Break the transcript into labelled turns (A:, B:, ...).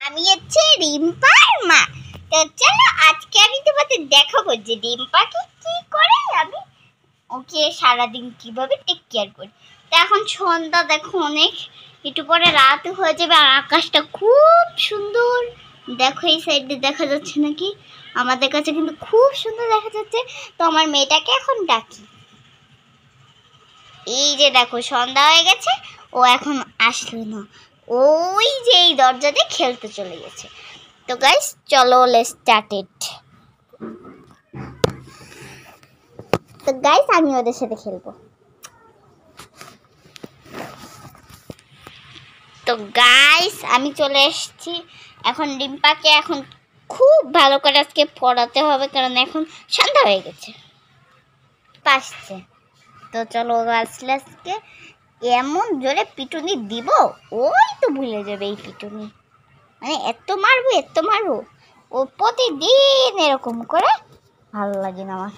A: আমি হচ্ছে রিম্পার মা। তো চলো আজকে আমি তোমাদের দেখাবো যে রিম্পাকে কি করে আমি ওকে সারাদিন কিভাবে টেক কেয়ার করি। তো এখন সন্ধ্যা দেখো, অনেক একটু পরে রাত হয়ে যাবে আর আকাশটা খুব সুন্দর। দেখো এই সাইডে দেখা যাচ্ছে নাকি? আমাদের কাছে কিন্তু খুব সুন্দর দেখা যাচ্ছে। তো আমার মেয়েটাকে এখন ডাকি। এই যে দেখো সন্ধ্যা হয়ে গেছে, ও এখন আসলো না, ওই যে এই দরজা দিয়ে খেলতে চলে গেছে। তো গাইস চলো লেটস স্টার্ট ইট। তো গাইস আমি ওদের সাথে খেলবো। তো গাইস আমি চলে এসেছি। এখন রিম্পাকে এখন খুব ভালো করে আজকে পড়াতে হবে, কারণ এখন সন্ধ্যা হয়ে গেছে, পাসছে। তো চলো আজকে এমন জোরে পিটুনি দিব, ওই তো ভুলে যাবে এই পিটুনি। মানে এত মারবো ও প্রতিদিন এরকম করে, ভালো লাগে না আমার।